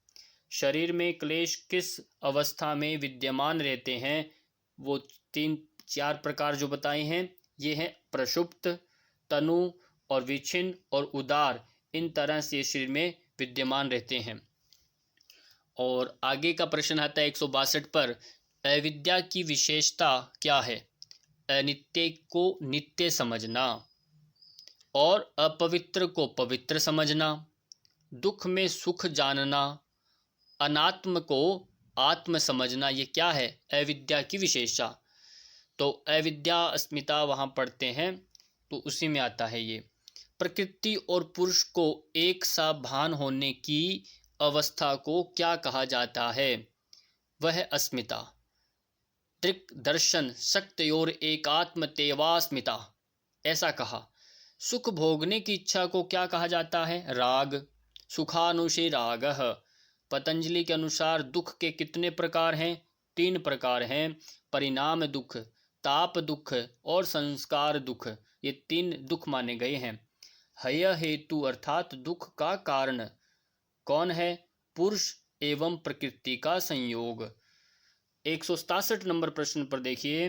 शरीर में क्लेश किस अवस्था में विद्यमान रहते हैं? वो 3-4 प्रकार जो बताए हैं, ये हैं प्रसुप्त, तनु और विच्छिन्न और उदार। इन तरह से शरीर में विद्यमान रहते हैं। और आगे का प्रश्न आता है 162 पर, अविद्या की विशेषता क्या है? अनित्य को नित्य समझना और अपवित्र को पवित्र समझना, दुख में सुख जानना, अनात्म को आत्म समझना, ये क्या है? अविद्या की विशेषता। तो अविद्या, अस्मिता वहाँ पढ़ते हैं तो उसी में आता है ये। प्रकृति और पुरुष को एक सा भान होने की अवस्था को क्या कहा जाता है? वह अस्मिता। दृक् दर्शन शक्तयोर एकात्म तेवास्मिता, ऐसा कहा। सुख भोगने की इच्छा को क्या कहा जाता है? राग। सुखानुषे रागः। पतंजलि के अनुसार दुख के कितने प्रकार हैं? 3 प्रकार हैं। परिणाम दुख, ताप दुख और संस्कार दुख, ये 3 दुख माने गए हैं। हय हेतु अर्थात दुख का कारण कौन है? पुरुष एवं प्रकृति का संयोग। 167 नंबर प्रश्न पर देखिए,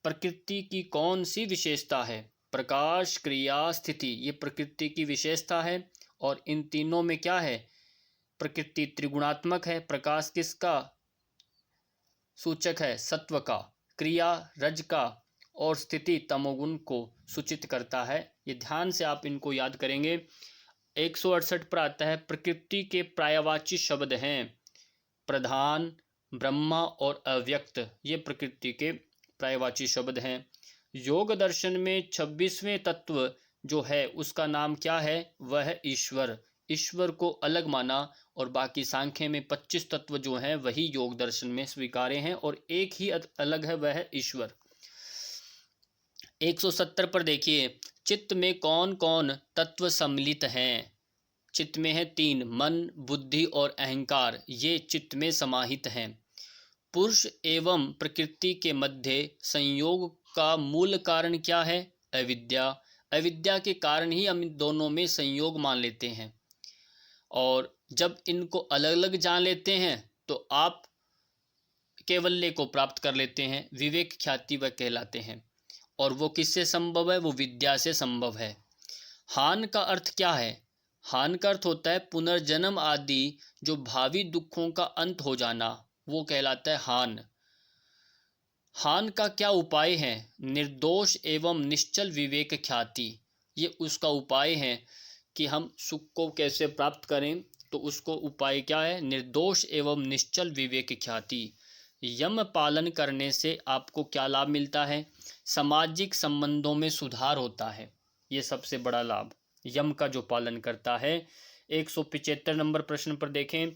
प्रकृति की कौन सी विशेषता है? प्रकाश, क्रिया, स्थिति, ये प्रकृति की विशेषता है। और इन तीनों में क्या है? प्रकृति त्रिगुणात्मक है। प्रकाश किसका सूचक है? सत्व का। क्रिया रज का और स्थिति तमोगुण को सूचित करता है। ये ध्यान से आप इनको याद करेंगे। 168 पर आता है, प्रकृति के पर्यायवाची शब्द हैं प्रधान, ब्रह्मा और अव्यक्त, ये प्रकृति के पर्यायवाची शब्द हैं। योग दर्शन में 26वें तत्व जो है उसका नाम क्या है? वह ईश्वर। ईश्वर को अलग माना और बाकी सांख्य में 25 तत्व जो हैं वही योग दर्शन में स्वीकार्य हैं और एक ही अलग है, वह है ईश्वर। 170 पर देखिए, चित्त में कौन कौन तत्व सम्मिलित हैं। चित्त में है 3, मन, बुद्धि और अहंकार, ये चित्त में समाहित हैं। पुरुष एवं प्रकृति के मध्य संयोग का मूल कारण क्या है? अविद्या। अविद्या के कारण ही हम इन दोनों में संयोग मान लेते हैं, और जब इनको अलग अलग जान लेते हैं तो आप कैवल्य को प्राप्त कर लेते हैं, विवेक ख्याति वह कहलाते हैं। और वो किससे संभव है? वो विद्या से संभव है। हान का अर्थ क्या है? हान का अर्थ होता है पुनर्जन्म आदि जो भावी दुखों का अंत हो जाना, वो कहलाता है हान। हान का क्या उपाय है? निर्दोष एवं निश्चल विवेक ख्याति, ये उसका उपाय है कि हम सुख को कैसे प्राप्त करें। तो उसको उपाय क्या है? निर्दोष एवं निश्चल विवेक ख्याति। यम पालन करने से आपको क्या लाभ मिलता है? सामाजिक संबंधों में सुधार होता है, ये सबसे बड़ा लाभ यम का जो पालन करता है। 175 नंबर प्रश्न पर देखें,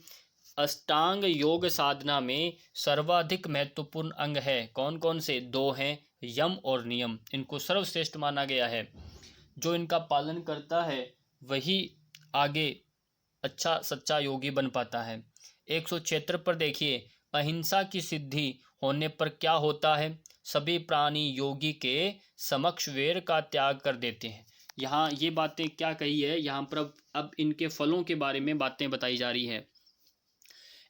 अष्टांग योग साधना में सर्वाधिक महत्वपूर्ण अंग है कौन कौन से? 2 हैं, यम और नियम। इनको सर्वश्रेष्ठ माना गया है। जो इनका पालन करता है वही आगे अच्छा सच्चा योगी बन पाता है। 176 पर देखिए, अहिंसा की सिद्धि होने पर क्या होता है? सभी प्राणी योगी के समक्ष वैर का त्याग कर देते हैं। यहाँ ये बातें क्या कही है, यहाँ पर अब इनके फलों के बारे में बातें बताई जा रही है।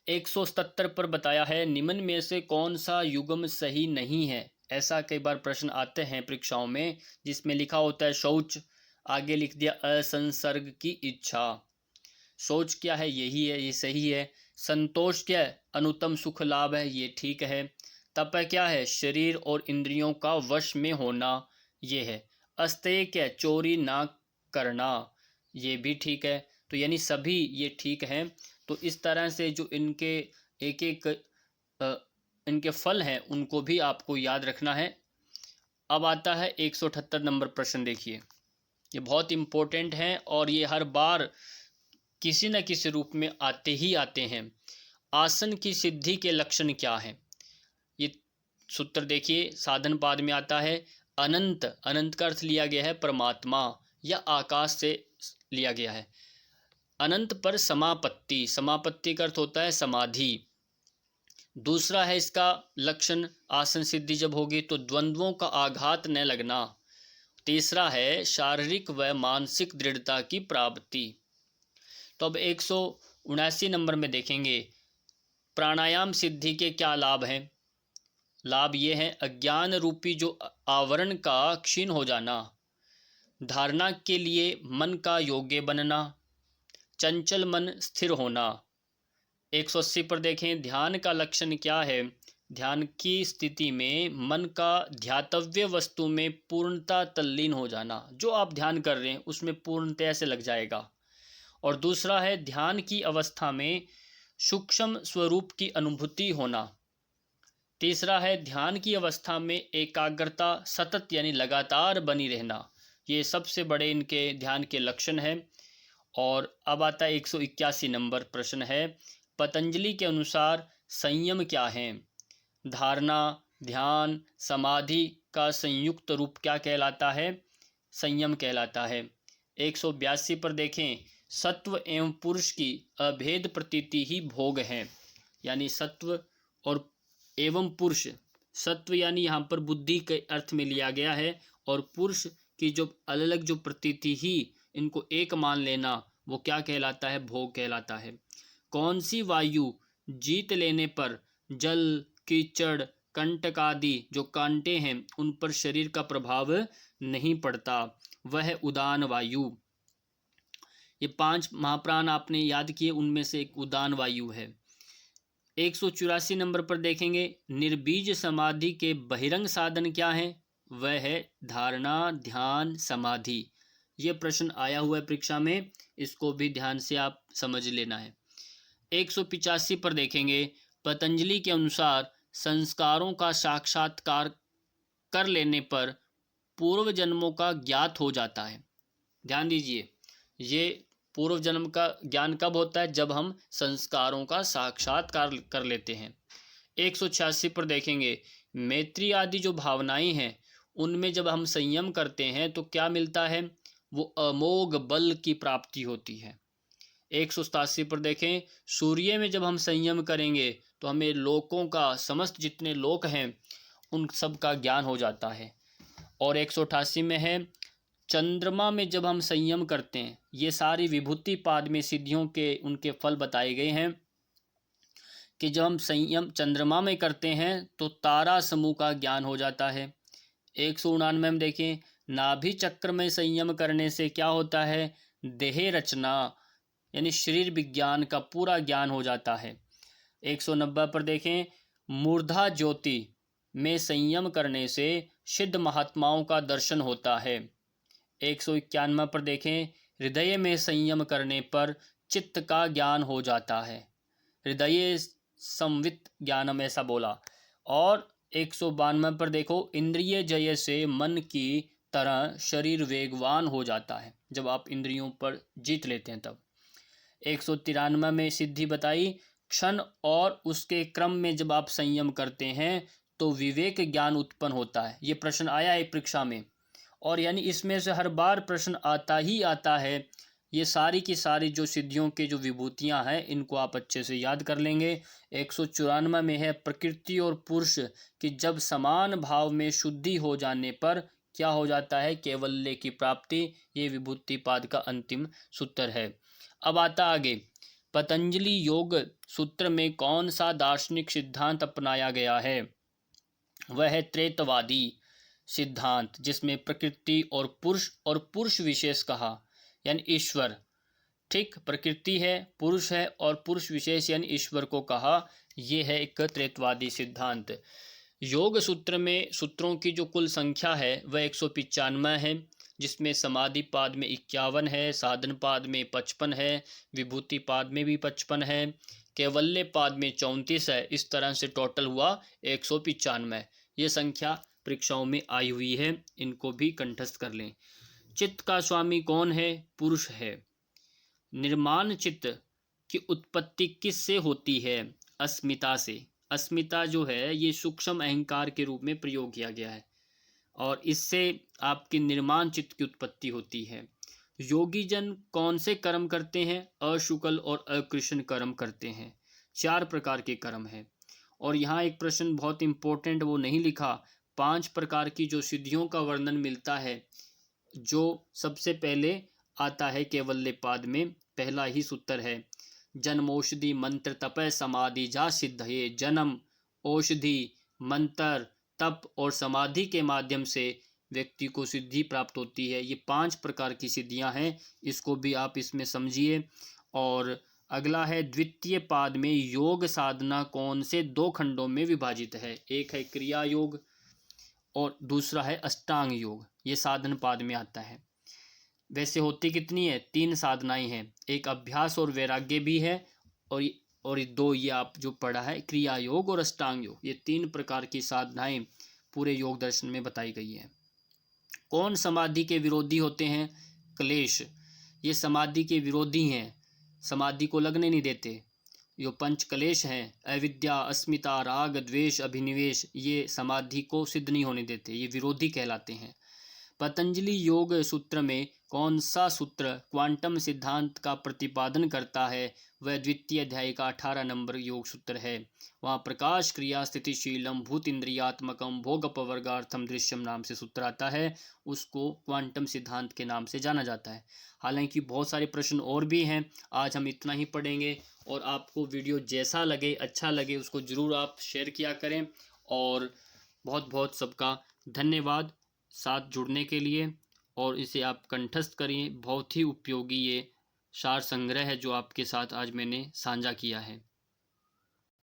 177 पर बताया है, निम्न में से कौन सा युग्म सही नहीं है? ऐसा कई बार प्रश्न आते हैं परीक्षाओं में, जिसमें लिखा होता है शौच, आगे लिख दिया असंसर्ग की इच्छा। शौच क्या है? यही है, ये सही है। संतोष क्या है? अनुत्तम सुख लाभ है, ये ठीक है। तप क्या है? शरीर और इंद्रियों का वश में होना, ये है। अस्तेय क्या है? चोरी ना करना, ये भी ठीक है। तो यानी सभी ये ठीक हैं। तो इस तरह से जो इनके एक एक इनके फल हैं उनको भी आपको याद रखना है। अब आता है 178 नंबर प्रश्न। देखिए, ये बहुत इम्पोर्टेंट हैं और ये हर बार किसी न किसी रूप में आते ही आते हैं। आसन की सिद्धि के लक्षण क्या हैं? ये सूत्र देखिए, साधन पाद में आता है अनंत। अनंत का अर्थ लिया गया है परमात्मा या आकाश से लिया गया है। अनंत पर समापत्ति, समापत्ति का अर्थ होता है समाधि। दूसरा है इसका लक्षण, आसन सिद्धि जब होगी तो द्वंद्वों का आघात न लगना। तीसरा है शारीरिक व मानसिक दृढ़ता की प्राप्ति। तो अब 179 नंबर में देखेंगे, प्राणायाम सिद्धि के क्या लाभ हैं? लाभ ये हैं, अज्ञान रूपी जो आवरण का क्षीण हो जाना, धारणा के लिए मन का योग्य बनना, चंचल मन स्थिर होना। 180 पर देखें, ध्यान का लक्षण क्या है? ध्यान की स्थिति में मन का ध्यातव्य वस्तु में पूर्णता तल्लीन हो जाना, जो आप ध्यान कर रहे हैं उसमें पूर्णतया से लग जाएगा। और दूसरा है ध्यान की अवस्था में सूक्ष्म स्वरूप की अनुभूति होना। तीसरा है ध्यान की अवस्था में एकाग्रता सतत यानी लगातार बनी रहना। ये सबसे बड़े इनके ध्यान के लक्षण हैं। और अब आता है 181 नंबर प्रश्न है, पतंजलि के अनुसार संयम क्या है? धारणा, ध्यान, समाधि का संयुक्त रूप क्या कहलाता है? संयम कहलाता है। 182 पर देखें, सत्व एवं पुरुष की अभेद प्रतीति ही भोग है। यानी सत्व और एवं पुरुष, सत्व यानी यहाँ पर बुद्धि के अर्थ में लिया गया है, और पुरुष की जो अलग अलग जो प्रतीति ही इनको एक मान लेना, वो क्या कहलाता है? भोग कहलाता है। कौन सी वायु जीत लेने पर जल, कीचड़, कंटक आदि जो कांटे हैं उन पर शरीर का प्रभाव नहीं पड़ता? वह है उदान वायु। ये 5 महाप्राण आपने याद किए, उनमें से एक उदान वायु है। 184 नंबर पर देखेंगे, निर्बीज समाधि के बहिरंग साधन क्या है? वह है धारणा, ध्यान, समाधि। ये प्रश्न आया हुआ है परीक्षा में, इसको भी ध्यान से आप समझ लेना है। 185 पर देखेंगे, पतंजलि के अनुसार संस्कारों का साक्षात्कार कर लेने पर पूर्व जन्मों का ज्ञात हो जाता है। ध्यान दीजिए, ये पूर्व जन्म का ज्ञान कब होता है? जब हम संस्कारों का साक्षात्कार कर लेते हैं। 186 पर देखेंगे, मैत्री आदि जो भावनाएं हैं उनमें जब हम संयम करते हैं तो क्या मिलता है? वो अमोघ बल की प्राप्ति होती है। 187 पर देखें, सूर्य में जब हम संयम करेंगे तो हमें लोकों का, समस्त जितने लोक हैं उन सब का ज्ञान हो जाता है। और 188 में है, चंद्रमा में जब हम संयम करते हैं, ये सारी विभूति पाद में सिद्धियों के उनके फल बताए गए हैं कि जब हम संयम चंद्रमा में करते हैं तो तारा समूह का ज्ञान हो जाता है। 199 में हम देखें, नाभि चक्र में संयम करने से क्या होता है? देह रचना यानी शरीर विज्ञान का पूरा ज्ञान हो जाता है। 190 पर देखें, मूर्धा ज्योति में संयम करने से सिद्ध महात्माओं का दर्शन होता है। 191 पर देखें, हृदय में संयम करने पर चित्त का ज्ञान हो जाता है। हृदय संवित ज्ञानम ऐसा बोला। और 192 पर देखो, इंद्रिय जय से मन की तरह शरीर वेगवान हो जाता है, जब आप इंद्रियों पर जीत लेते हैं तब। 193 में सिद्धि बताई, क्षण और उसके क्रम में जब आप संयम करते हैं तो विवेक ज्ञान उत्पन्न होता है। ये प्रश्न आया है परीक्षा में, और यानी इसमें से हर बार प्रश्न आता ही आता है। ये सारी की सारी जो सिद्धियों के जो विभूतियां हैं इनको आप अच्छे से याद कर लेंगे। 194 में है, प्रकृति और पुरुष की जब समान भाव में शुद्धि हो जाने पर क्या हो जाता है? कैवल्य की प्राप्ति। ये विभूतिपाद का अंतिम सूत्र है। अब आता आगे, पतंजलि योग सूत्र में कौन सा दार्शनिक सिद्धांत अपनाया गया है? वह है त्रैतवादी सिद्धांत, जिसमें प्रकृति और पुरुष विशेष कहा यानी ईश्वर। ठीक, प्रकृति है, पुरुष है और पुरुष विशेष यानी ईश्वर को कहा। यह है एक त्रैतवादी सिद्धांत। योग सूत्र में सूत्रों की जो कुल संख्या है वह 195 है, जिसमें समाधि पाद में 51 है, साधन पाद में 55 है, विभूति पाद में भी 55 है, कैवल्य पाद में 34 है। इस तरह से टोटल हुआ 195। ये संख्या परीक्षाओं में आई हुई है, इनको भी कंठस्थ कर लें। चित्त का स्वामी कौन है? पुरुष है। निर्माण चित्त की उत्पत्ति किससे होती है? अस्मिता से। अस्मिता जो है ये सूक्ष्म अहंकार के रूप में प्रयोग किया गया है और इससे आपकी निर्माण चित्त की उत्पत्ति होती है। योगी जन कौन से कर्म करते हैं? अशुक्ल और अकृष्ण कर्म करते हैं। 4 प्रकार के कर्म हैं। और यहाँ एक प्रश्न बहुत इंपॉर्टेंट वो नहीं लिखा, 5 प्रकार की जो सिद्धियों का वर्णन मिलता है, जो सबसे पहले आता है कैवल्य पाद में। पहला ही सूत्र है, जन्मौषधि मंत्र तप समाधि जा सिद्धये। जन्म, औषधि, मंत्र, तप और समाधि के माध्यम से व्यक्ति को सिद्धि प्राप्त होती है। ये 5 प्रकार की सिद्धियां हैं, इसको भी आप इसमें समझिए। और अगला है, द्वितीय पाद में योग साधना कौन से 2 खंडों में विभाजित है? एक है क्रिया योग और दूसरा है अष्टांग योग। ये साधन पाद में आता है। वैसे होती कितनी है? 3 साधनाएं हैं, एक अभ्यास और वैराग्य भी है, और 2 ये आप जो पढ़ा है क्रिया योग और अष्टांग योग। ये 3 प्रकार की साधनाएं पूरे योग दर्शन में बताई गई है। कौन समाधि के विरोधी होते हैं? क्लेश। ये समाधि के विरोधी हैं, समाधि को लगने नहीं देते। जो 5 क्लेश हैं, अविद्या, अस्मिता, राग, द्वेष, अभिनिवेश, ये समाधि को सिद्ध नहीं होने देते, ये विरोधी कहलाते हैं। पतंजलि योग सूत्र में कौन सा सूत्र क्वांटम सिद्धांत का प्रतिपादन करता है? वह द्वितीय अध्याय का 18 नंबर योग सूत्र है। वहाँ प्रकाश क्रिया स्थितिशीलम भूत इंद्रियात्मकम भोगपवर्गार्थम दृश्यम नाम से सूत्र आता है, उसको क्वांटम सिद्धांत के नाम से जाना जाता है। हालांकि बहुत सारे प्रश्न और भी हैं, आज हम इतना ही पढ़ेंगे। और आपको वीडियो जैसा लगे, अच्छा लगे, उसको ज़रूर आप शेयर किया करें। और बहुत बहुत सबका धन्यवाद साथ जुड़ने के लिए, और इसे आप कंठस्थ करिए। बहुत ही उपयोगी ये सार संग्रह है जो आपके साथ आज मैंने साझा किया है।